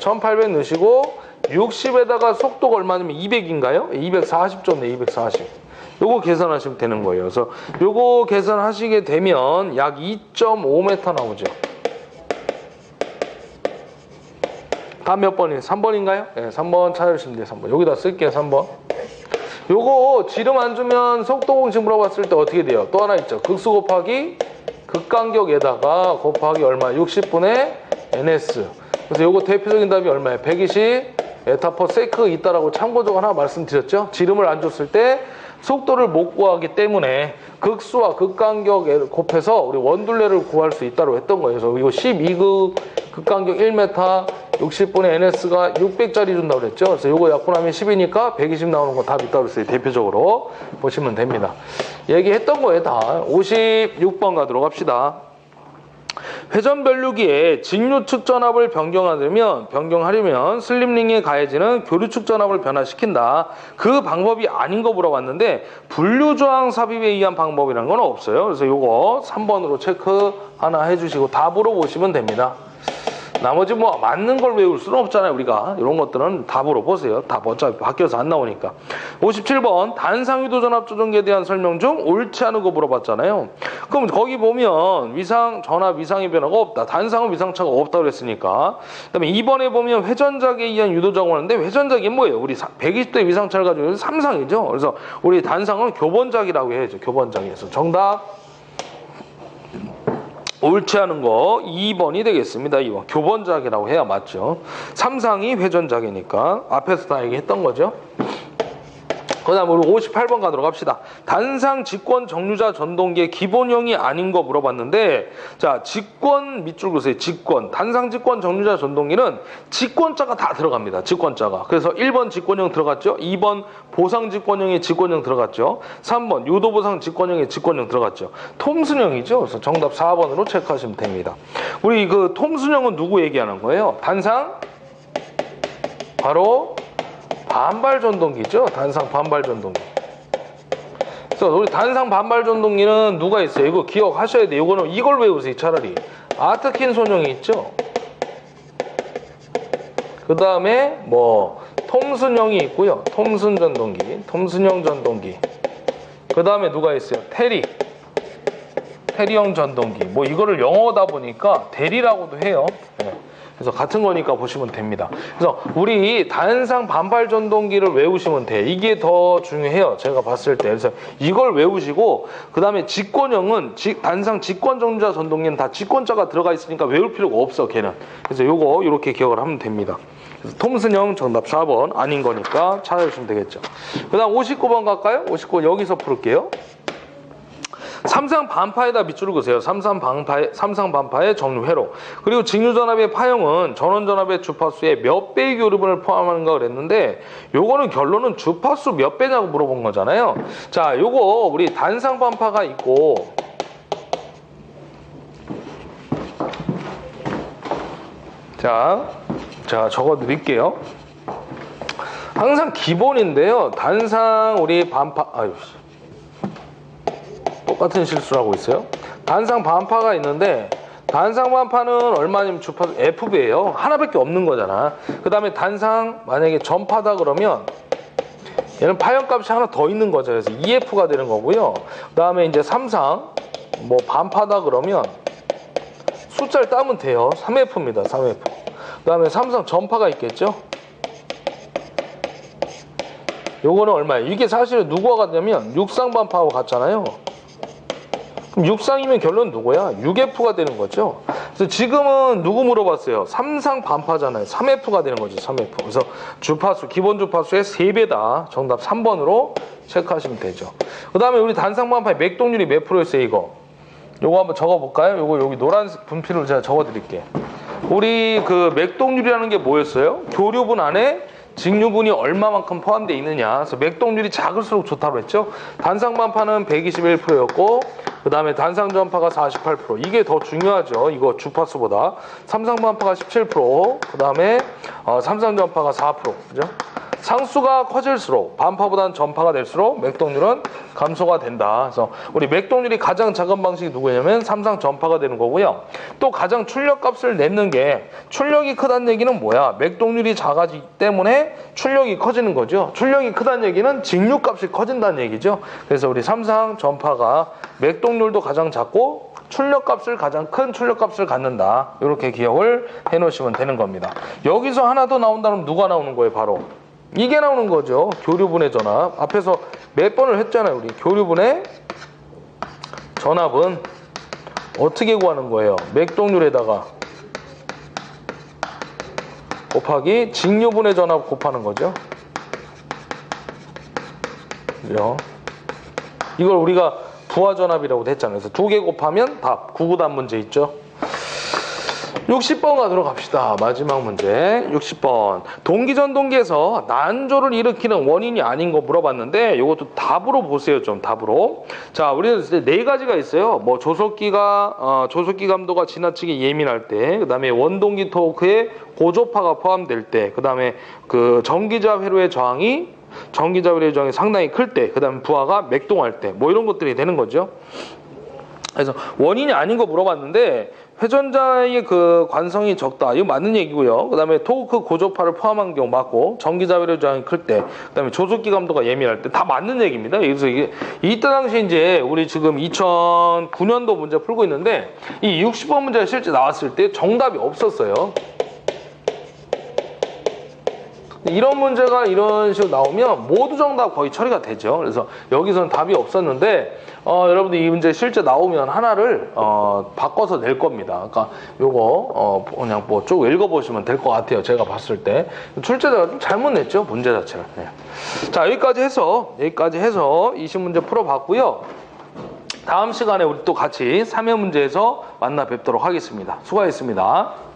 1800 넣으시고 60에다가 속도가 얼마냐면 200인가요? 240 줬네. 240. 요거 계산하시면 되는 거예요. 그래서 요거 계산하시게 되면 약 2.5m 나오죠. 다음 몇 번이에요? 3번인가요? 네, 3번 찾아주시면 돼요. 3번. 여기다 쓸게요. 3번. 요거 지름 안 주면 속도 공식 물어봤을 때 어떻게 돼요? 또 하나 있죠. 극수 곱하기 극간격에다가 곱하기 얼마? 60분의 NS. 그래서 요거 대표적인 답이 얼마예요? 120 m/s 있다라고 참고적으로 하나 말씀드렸죠. 지름을 안 줬을 때 속도를 못 구하기 때문에 극수와 극간격 곱해서 우리 원둘레를 구할 수 있다고 했던 거예요. 그래서 이거 12극 극간격 1m 60분의 NS가 600짜리 준다고 그랬죠. 그래서 이거 약분하면 10이니까 120 나오는 거 답 있다고 그랬어요. 대표적으로 보시면 됩니다. 얘기했던 거예요. 다. 56번 가도록 합시다. 회전 변류기에 직류축 전압을 변경하려면 슬립링에 가해지는 교류축 전압을 변화시킨다. 그 방법이 아닌 거 물어봤는데 분류저항 삽입에 의한 방법이라는 건 없어요. 그래서 이거 3번으로 체크 하나 해주시고 답으로 보시면 됩니다. 나머지 뭐 맞는 걸 외울 수는 없잖아요. 우리가 이런 것들은 답으로 보세요. 답 어차피 바뀌어서 안 나오니까. 57번 단상유도 전압 조정기에 대한 설명 중 옳지 않은 거 물어봤잖아요. 그럼 거기 보면 전압 위상의 변화가 없다. 단상은 위상차가 없다고 그랬으니까. 그다음에 2번에 보면 회전작에 의한 유도작용 하는데 회전작이 뭐예요? 우리 120대 위상차를 가지고 있는 3상이죠. 그래서 우리 단상은 교번작이라고 해야죠. 교번작에서 정답. 옳지 않은 거 2번이 되겠습니다. 2번. 교번작이라고 해야 맞죠. 3상이 회전작이니까 앞에서 다 얘기했던 거죠. 그 다음 우리 58번 가도록 합시다. 단상 직권 정류자 전동기의 기본형이 아닌 거 물어봤는데 자 직권 밑줄 그으세요. 직권. 단상 직권 정류자 전동기는 직권자가 다 들어갑니다. 직권자가. 그래서 1번 직권형 들어갔죠. 2번 보상 직권형의 직권형 들어갔죠. 3번 유도 보상 직권형의 직권형 들어갔죠. 톰슨형이죠. 그래서 정답 4번으로 체크하시면 됩니다. 우리 그 톰슨형은 누구 얘기하는 거예요? 단상 바로 반발 전동기죠. 단상 반발 전동기. 그래서 우리 단상 반발 전동기는 누가 있어요? 이거 기억하셔야 돼요. 이거는 이걸 외우세요. 차라리. 아트킨손형이 있죠. 그 다음에 뭐 톰슨형이 있고요. 톰슨 전동기, 톰슨형 전동기. 그 다음에 누가 있어요? 테리형 전동기. 뭐 이거를 영어다 보니까 대리라고도 해요. 네. 그래서 같은 거니까 보시면 됩니다. 그래서 우리 단상 반발 전동기를 외우시면 돼. 이게 더 중요해요. 제가 봤을 때. 그래서 이걸 외우시고 그 다음에 직권형은 단상 직권 정류자 전동기는 다 직권자가 들어가 있으니까 외울 필요가 없어. 걔는. 그래서 요거 이렇게 기억을 하면 됩니다. 그래서 톰슨형 정답 4번 아닌 거니까 찾아주시면 되겠죠. 그 다음 59번 갈까요? 59번 여기서 풀을게요. 삼상 반파에다 밑줄을 그으세요. 삼상 반파의 정류 회로. 그리고 직류전압의 파형은 전원전압의 주파수의 몇 배의 교류분을 포함하는가 그랬는데 요거는 결론은 주파수 몇 배냐고 물어본 거잖아요. 자, 요거 우리 단상 반파가 있고 자 적어 드릴게요. 항상 기본인데요. 단상 우리 반파 똑같은 실수를 하고 있어요. 단상 반파가 있는데 단상 반파는 얼마냐면 주파수 FB예요. 하나밖에 없는 거잖아. 그 다음에 단상 만약에 전파다 그러면 얘는 파형값이 하나 더 있는 거죠. 그래서 2F가 되는 거고요. 그 다음에 이제 3상, 뭐 반파다 그러면 숫자를 따면 돼요. 3F입니다. 3F. 그 다음에 3상 전파가 있겠죠. 요거는 얼마예요? 이게 사실은 누구와 같냐면 6상 반파하고 같잖아요. 그럼 6상이면 결론은 누구야? 6F가 되는 거죠. 그래서 지금은 누구 물어봤어요? 3상 반파잖아요. 3F가 되는 거죠. 3F. 그래서 주파수, 기본 주파수의 3배다. 정답 3번으로 체크하시면 되죠. 그 다음에 우리 단상 반파의 맥동률이 몇 프로였어요, 이거? 요거 한번 적어볼까요? 요거 여기 노란색 분필로 제가 적어드릴게요. 우리 그 맥동률이라는 게 뭐였어요? 교류분 안에 직류분이 얼마만큼 포함되어 있느냐. 그래서 맥동률이 작을수록 좋다고 했죠. 단상 반파는 121%였고 그 다음에 단상 전파가 48%. 이게 더 중요하죠. 이거 주파수보다. 삼상 반파가 17%. 그 다음에 삼상 전파가 4%. 그죠? 상수가 커질수록 반파보다는 전파가 될수록 맥동률은 감소가 된다. 그래서 우리 맥동률이 가장 작은 방식이 누구냐면 삼상 전파가 되는 거고요. 또 가장 출력값을 내는 게 출력이 크다는 얘기는 뭐야? 맥동률이 작아지기 때문에 출력이 커지는 거죠. 출력이 크다는 얘기는 직류값이 커진다는 얘기죠. 그래서 우리 삼상 전파가 맥동률도 가장 작고 출력값을 가장 큰 출력값을 갖는다. 이렇게 기억을 해놓으시면 되는 겁니다. 여기서 하나 더 나온다면 누가 나오는 거예요? 바로 이게 나오는 거죠. 교류분의 전압. 앞에서 몇 번을 했잖아요. 우리 교류분의 전압은 어떻게 구하는 거예요? 맥동률에다가 곱하기 직류분의 전압 곱하는 거죠. 그죠? 이걸 우리가 부하전압이라고도 했잖아요. 그래서 2개 곱하면 답. 9구단 문제 있죠. 60번 가도록 합시다. 마지막 문제 60번. 동기전동기에서 난조를 일으키는 원인이 아닌 거 물어봤는데 이것도 답으로 보세요. 좀 답으로. 자, 우리는 이제 네 가지가 있어요. 뭐 조속기 감도가 지나치게 예민할 때, 그 다음에 원동기 토크에 고조파가 포함될 때, 그 다음에 그 전기자 회로의 저항이 상당히 클 때, 그 다음에 부하가 맥동할 때, 뭐 이런 것들이 되는 거죠. 그래서 원인이 아닌 거 물어봤는데 회전자의 그 관성이 적다. 이거 맞는 얘기고요. 그 다음에 토크 고조파를 포함한 경우 맞고 전기자회로 저항이 클 때, 그 다음에 조속기 감도가 예민할 때 다 맞는 얘기입니다. 그래서 이때 당시 이제 우리 지금 2009년도 문제 풀고 있는데 이 60번 문제가 실제 나왔을 때 정답이 없었어요. 이런 문제가 이런 식으로 나오면 모두 정답 거의 처리가 되죠. 그래서 여기서는 답이 없었는데 여러분들 이 문제 실제 나오면 하나를 바꿔서 낼 겁니다. 그러니까 요거 그냥 뭐 쭉 읽어보시면 될 것 같아요. 제가 봤을 때 출제자가 좀 잘못 냈죠, 문제 자체를. 네. 자, 여기까지 해서 20문제 풀어봤고요. 다음 시간에 우리 또 같이 3회 문제에서 만나 뵙도록 하겠습니다. 수고하셨습니다.